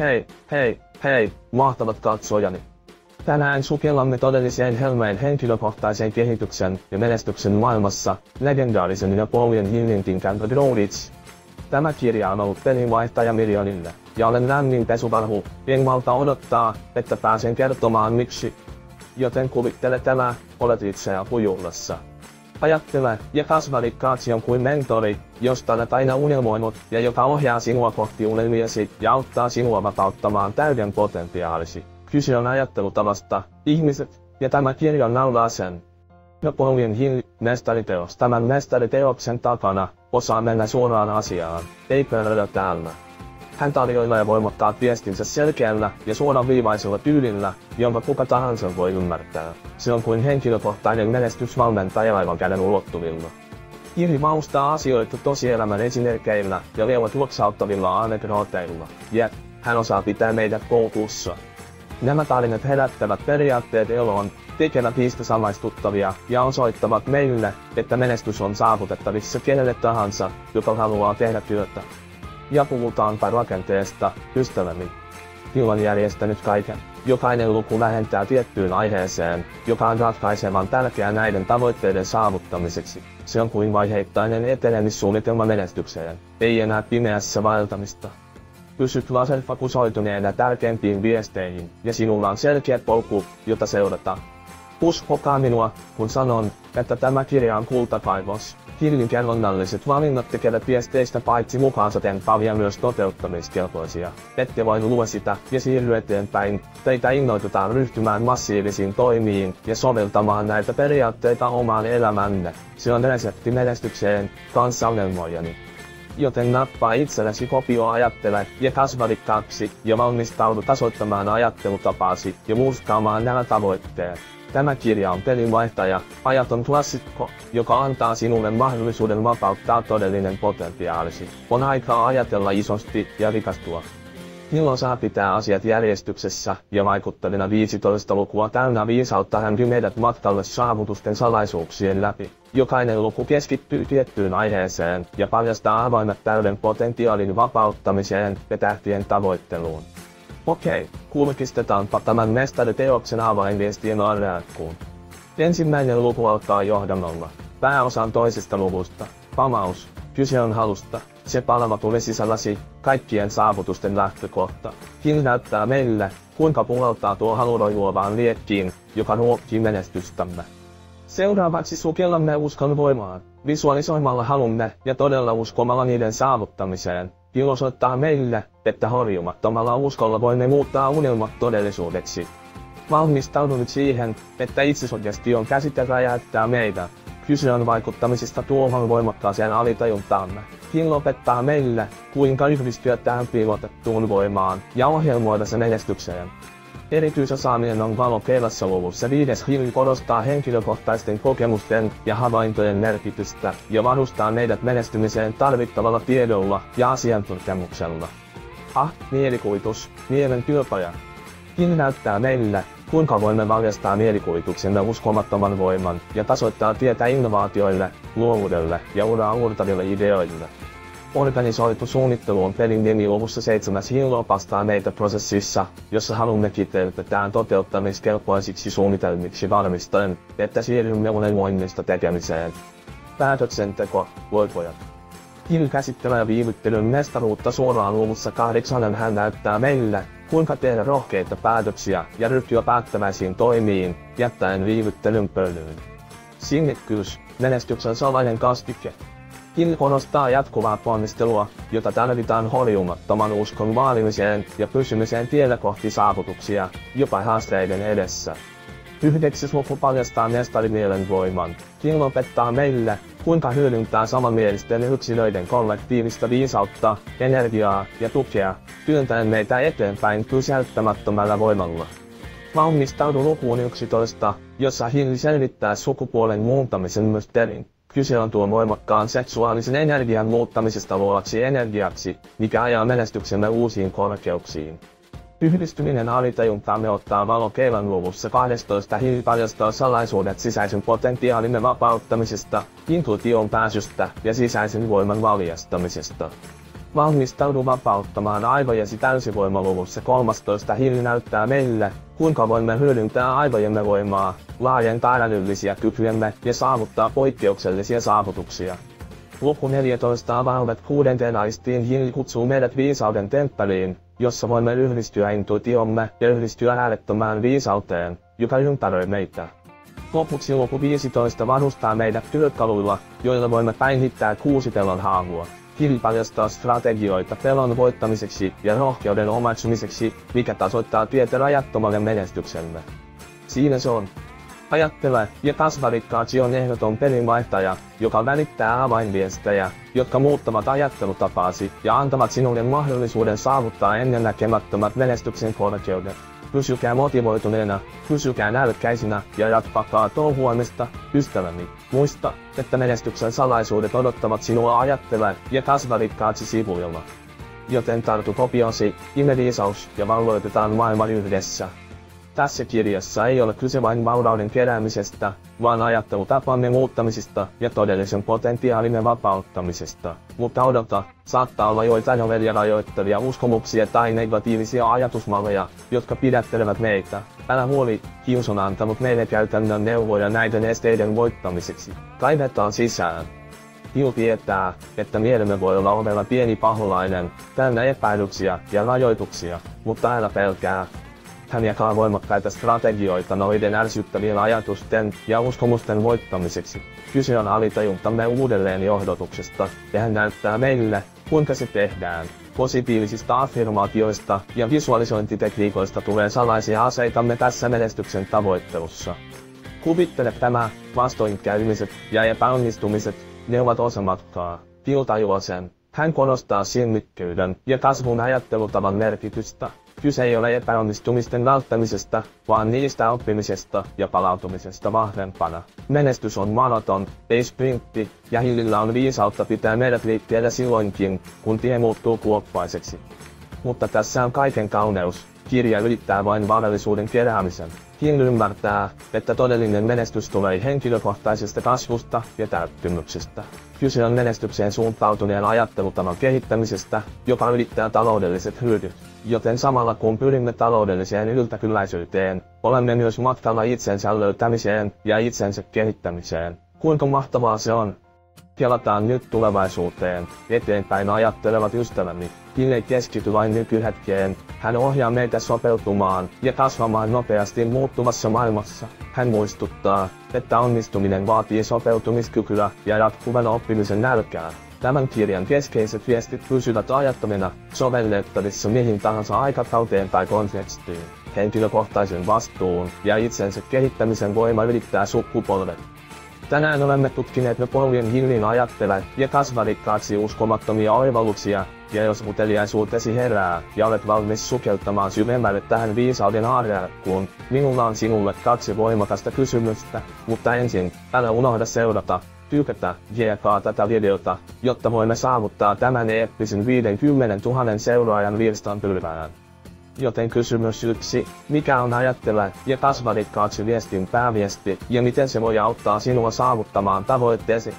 Hei, hei, hei, mahtavat katsojani. Tänään sukellamme todelliseen Helmeen henkilökohtaisen kehityksen ja menestyksen maailmassa, legendaarisen Napoleon Hillin Think and Grow Rich. Tämä kirja on ollut pelinvaihtaja miljoonille, ja olen lämmin pesuvarhu, en malta odottaa, että pääsen kertomaan miksi. Joten kuvittele tämä, olet itseä hujullassa. Ajattele ja kasva rikkaaksi jonkun mentori, josta olet aina unelmoinut ja joka ohjaa sinua kohti unelmiasi ja auttaa sinua vapauttamaan täyden potentiaalisi. Kyse on ajattelutavasta, ihmiset, ja tämä kirja naulaa sen. Napoleon Hill, mestariteos. Tämän mestariteoksen takana osaa mennä suoraan asiaan, ei pörrödä täällä. Hän tarjoilee ja voimakkaat viestinsä selkeällä ja suoraviivaisella tyylillä, jonka kuka tahansa voi ymmärtää. Se on kuin henkilökohtainen menestysvalmentaja aivan käden ulottuvilla. Hill maustaa asioita tosielämän esimerkkeillä ja vielä tuoksauttavilla anekdooteilla. Jep, hän osaa pitää meidät koukussa. Nämä tarinat herättävät periaatteet eloon, tekevät niistä samaistuttavia ja osoittavat meille, että menestys on saavutettavissa kenelle tahansa, joka haluaa tehdä työtä. Ja puhutaanpa rakenteesta, ystäväni. Hill on järjestänyt kaiken. Jokainen luku lähentää tiettyyn aiheeseen, joka on ratkaisevan tärkeä näiden tavoitteiden saavuttamiseksi. Se on kuin vaiheittainen etenemissuunnitelma menestykseen, ei enää pimeässä vaeltamista. Pysyt laserfokusoituneena tärkeimpiin viesteihin, ja sinulla on selkeä polku, jota seurata. Uskokaa minua, kun sanon, että tämä kirja on kultakaivos. Hillin kerronnalliset valinnat tekevät viesteistä paitsi mukaansa tempaavia myös toteuttamiskelpoisia. Ette vain lue sitä ja siirry eteenpäin, teitä innoitutaan ryhtymään massiivisiin toimiin ja soveltamaan näitä periaatteita omaan elämänne. Se on resepti menestykseen, kanssaunelmojani. Joten nappaa itsellesi kopio ajattele ja kasva rikkaaksi ja valmistaudu tasoittamaan ajattelutapaasi ja murskaamaan nämä tavoitteet. Tämä kirja on pelinvaihtaja, ajaton klassikko, joka antaa sinulle mahdollisuuden vapauttaa todellinen potentiaalisi. On aikaa ajatella isosti ja rikastua. Hill osaa pitää asiat järjestyksessä ja vaikuttavina 15 lukua täynnä viisautta hän vie meidät matkalle saavutusten salaisuuksien läpi. Jokainen luku keskittyy tiettyyn aiheeseen ja paljastaa avaimet täyden potentiaalin vapauttamiseen ja tähtien tavoitteluun. Okei, kulkistetaanpa tämän mestariteoksen avainviestien arreakkuun. Ensimmäinen luku alkaa johdannolla. Pääosan toisesta luvusta. Pamaus. Kyse on halusta. Se palava tuli sisälläsi, kaikkien saavutusten lähtökohta. Hill näyttää meille, kuinka puhaltaa tuo halurojuovaan liekkiin, joka ruokkii menestystämme. Seuraavaksi sukellamme uskon voimaan, visualisoimalla halumme ja todella uskomalla niiden saavuttamiseen. Hill osoittaa meille, että horjumattomalla uskolla voimme muuttaa unelmat todellisuudeksi. Valmistaudu nyt siihen, että itsesugestio käsite räjäyttää meitä. Kyse on vaikuttamisesta tuohon voimakkaaseen alitajuntaamme. Hill opettaa meille, kuinka yhdistyä tähän piilotettuun voimaan ja ohjelmoida se menestykseen. Erityisosaaminen on valo kelassa luvussa 5. Hill korostaa henkilökohtaisten kokemusten ja havaintojen merkitystä ja varustaa meidät menestymiseen tarvittavalla tiedolla ja asiantuntemuksella. Mielikuvitus, mielen työpaja. Hill näyttää meille, kuinka voimme valjastaa mielikuvituksemme uskomattoman voiman ja tasoittaa tietä innovaatioille, luovuudelle ja uraa uurtaville ideoille. Organisoitu suunnittelu on pelin nimi luvussa 7. Hill opastaa meitä prosessissa, jossa halumme kiteytetään toteuttamiskelpoisiksi suunnitelmiksi varmistaen, että siirrymme unelmoinnista tekemiseen. Päätöksenteko, voipojat. Hill käsittelee viivyttelyn mestaruutta suoraan luvussa 8. Hän näyttää meille, kuinka tehdä rohkeita päätöksiä ja ryhtyä päättäväisiin toimiin, jättäen viivyttelyn pölyyn. Sinnikkyys, menestyksen salainen kastike. Hill korostaa jatkuvaa ponnistelua, jota tarvitaan horjumattoman uskon vaalimiseen ja pysymiseen tiellä kohti saavutuksia, jopa haasteiden edessä. 9. luku paljastaa mestarimielen voiman. Hill opettaa meille, kuinka hyödyntää samanmielisten yksilöiden kollektiivista viisautta, energiaa ja tukea, työntäen meitä eteenpäin pysäyttämättömällä voimalla. Valmistaudu lukuun 11, jossa Hill selvittää sukupuolen muuntamisen mysteerin. Kyse on tuon voimakkaan seksuaalisen energian muuttamisesta luovaksi energiaksi, mikä ajaa menestyksemme uusiin korkeuksiin. Yhdistyminen alitajuntaamme ottaa valo keilan luvussa 12. Hill paljastaa salaisuudet sisäisen potentiaalimme vapauttamisesta, intuition pääsystä ja sisäisen voiman valjastamisesta. Valmistaudu vapauttamaan aivojesi täysivoimaluvussa 13. Hiili näyttää meille, kuinka voimme hyödyntää aivojemme voimaa, laajentaa älyllisiä kykyjemme ja saavuttaa poikkeuksellisia saavutuksia. Luku 14 avaudet 6. aistiin. Hiili kutsuu meidät viisauden temppeliin, jossa voimme yhdistyä intuitiomme ja yhdistyä äärettömään viisauteen, joka ympäröi meitä. Lopuksi luku 15 varustaa meidät työkaluilla, joilla voimme päihittää 6 pelon haavua. Hiili paljastaa strategioita pelon voittamiseksi ja rohkeuden omaksumiseksi, mikä tasoittaa tietä rajattomalle menestyksemme. Siinä se on. Ajattele ja kasva rikkaaksi on ehdoton pelinvaihtaja, joka välittää avainviestejä, jotka muuttavat ajattelutapaasi ja antavat sinulle mahdollisuuden saavuttaa ennennäkemättömät menestyksen korkeudet. Pysykää motivoituneena, pysykää nälkäisinä ja jatkakaa touhuamista, ystäväni. Muista, että menestyksen salaisuudet odottavat sinua ajattele ja kasva rikkaaksi sivuilla. Joten tartu kopiosi, ime viisaus ja valloitetaan maailma yhdessä. Tässä kirjassa ei ole kyse vain vaurauden keräämisestä, vaan ajattelutapamme muuttamisesta ja todellisen potentiaalimme vapauttamisesta. Mutta odota, saattaa olla joitain ovia rajoittavia uskomuksia tai negatiivisia ajatusmalleja, jotka pidättelevät meitä. Älä huoli, Hius on antanut meille käytännön neuvoja näiden esteiden voittamiseksi. Kaivetaan sisään. Hiu tietää, että mielemme voi olla ovella pieni paholainen, täynnä epäilyksiä ja rajoituksia, mutta älä pelkää. Hän jakaa voimakkaita strategioita noiden ärsyttävien ajatusten ja uskomusten voittamiseksi. Kyse on alitajuntamme uudelleenjohdotuksesta, ja hän näyttää meille, kuinka se tehdään. Positiivisista affirmaatioista ja visualisointitekniikoista tulee salaisia aseitamme tässä menestyksen tavoittelussa. Kuvittele tämä, vastoinkäymiset ja epäonnistumiset, ne ovat osa matkaa. Hiu tajuaa sen. Hän korostaa sinnikkyyden ja kasvun ajattelutavan merkitystä. Kyse ei ole epäonnistumisten välttämisestä, vaan niistä oppimisesta ja palautumisesta vahvempana. Menestys on maraton, ei sprintti, ja Hiilillä on viisautta pitää meidät liikkeellä silloinkin, kun tie muuttuu kuoppaiseksi. Mutta tässä on kaiken kauneus. Kirja ylittää vain varallisuuden keräämisen. Hiil ymmärtää, että todellinen menestys tulee henkilökohtaisesta kasvusta ja täyttymyksestä. Kyse on menestykseen suuntautuneen ajattelutavan kehittämisestä, joka ylittää taloudelliset hyödyt. Joten samalla kun pyrimme taloudelliseen yltäkylläisyyteen, olemme myös matkalla itsensä löytämiseen ja itsensä kehittämiseen. Kuinka mahtavaa se on! Kelataan nyt tulevaisuuteen, eteenpäin ajattelevat ystäväni. Hiil ei keskity vain nykyhetkeen, hän ohjaa meitä sopeutumaan ja kasvamaan nopeasti muuttuvassa maailmassa. Hän muistuttaa, että onnistuminen vaatii sopeutumiskykyä ja jatkuvan oppimisen nälkää. Tämän kirjan keskeiset viestit pysyvät ajattomina, sovellettavissa mihin tahansa aikakauteen tai kontekstiin. Henkilökohtaisen vastuun ja itsensä kehittämisen voima ylittää sukupolvet. Tänään olemme tutkineet Napoleon Hillin ajattele ja kasva rikkaaksi uskomattomia oivalluksia, ja jos uteliaisuutesi herää ja olet valmis sukeltamaan syvemmälle tähän viisauden aarrearkkuun, minulla on sinulle 2 voimakasta kysymystä, mutta ensin, älä unohda seurata, tykätä ja jakaa tätä videota, jotta voimme saavuttaa tämän eeppisen 50 000 seuraajan virstanpylvään. Joten kysymys 1, mikä on ajattele ja kasva rikkaaksi viestin pääviesti ja miten se voi auttaa sinua saavuttamaan tavoitteesi?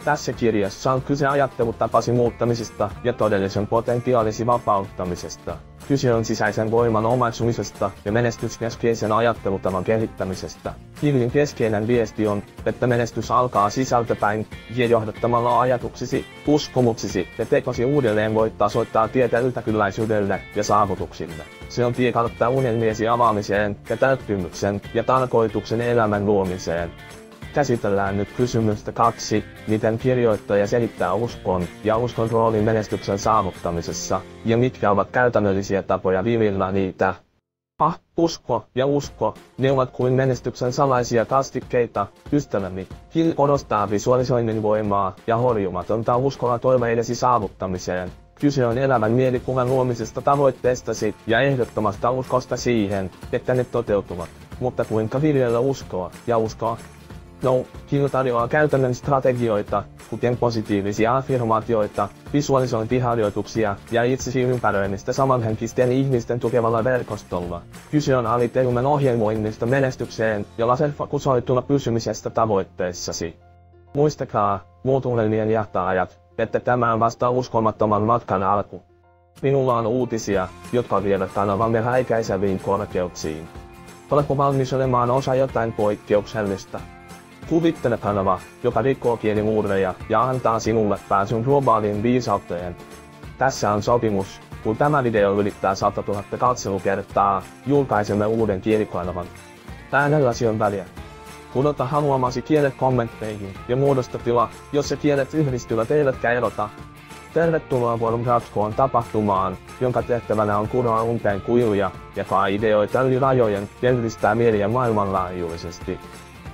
Tässä kirjassa on kyse ajattelutapasi muuttamisesta ja todellisen potentiaalisi vapauttamisesta. Kyse on sisäisen voiman omaksumisesta ja menestyskeskeisen ajattelutavan kehittämisestä. Hillin keskeinen viesti on, että menestys alkaa sisältäpäin ja johdattamalla ajatuksisi, uskomuksisi ja tekosi uudelleen voit tasoittaa tietä yltäkylläisyydelle ja saavutuksille. Se on tie kautta unelmiesi avaamiseen ja täyttymyksen ja tarkoituksen elämän luomiseen. Käsitellään nyt kysymystä 2, miten kirjoittaja selittää uskon ja uskon roolin menestyksen saavuttamisessa, ja mitkä ovat käytännöllisiä tapoja viljellä niitä. Usko ja usko, ne ovat kuin menestyksen salaisia kastikkeita, ystäväni. Hill korostaa visualisoinnin voimaa ja horjumatonta uskoa toiveidesi saavuttamiseen. Kyse on elävän mielikuvan luomisesta tavoitteestasi ja ehdottomasta uskosta siihen, että ne toteutuvat. Mutta kuinka viljellä uskoa ja uskoa? Hill tarjoaa käytännön strategioita, kuten positiivisia affirmaatioita, visualisointiharjoituksia ja itsesi ympäröimistä samanhenkisten ihmisten tukevalla verkostolla. Kyse on alitajuman ohjelmoinnista menestykseen ja laserfokusoituna pysymisestä tavoitteissasi. Muistakaa, muut unelmien jahtaajat, että tämä on vasta uskomattoman matkan alku. Minulla on uutisia, jotka vievät kanavamme häikäiseviin korkeuksiin. Oletko valmis olemaan osa jotain poikkeuksellista? Kuvittele kanava, joka rikkoo kielimuureja ja antaa sinulle pääsyn globaaliin viisauteen. Tässä on sopimus. Kun tämä video ylittää 100 000 katselukertaa, julkaisemme uuden kielikanavan. Äänelläsi on väliä. Pudota haluamasi kielet kommentteihin ja muodosta tila, jossa kielet yhdistyvät eivätkä erota. Tervetuloa vuoron jatkoon tapahtumaan, jonka tehtävänä on kuroa umpeen kuiluja, jakaa ideoita yli rajojen ja yhdistää mieliä maailmanlaajuisesti.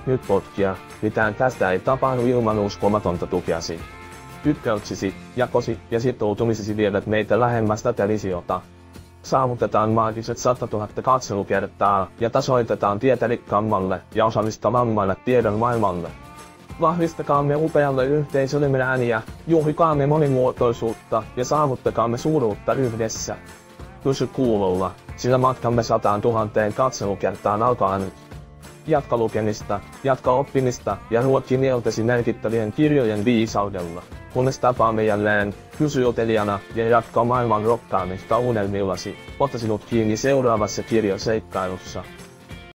Nyt potkia, mitään tästä ei tapahdu ilman uskomatonta tukeasi. Tykkäyksisi, jakosi ja sitoutumisesi viedät meitä lähemmäs tätä visiota. Saavutetaan maagiset 100 000 katselukertaa ja tasoitetaan tietä rikkaammalle ja osallistavammalle tiedon maailmalle. Vahvistakaamme upealle yhteisöllemme ääniä, juhlikaamme monimuotoisuutta ja saavuttakaamme suuruutta yhdessä. Pysy kuulolla, sillä matkamme 100 000 katselukertaan alkaa nyt. Jatka lukemista, jatka oppimista ja ruokki mieltäsi merkittävien kirjojen viisaudella. Kunnes tapaamme jälleen, pysy uteliaana ja jatka maailman rokkaamista unelmillasi. Ota sinut kiinni seuraavassa kirjaseikkailussa.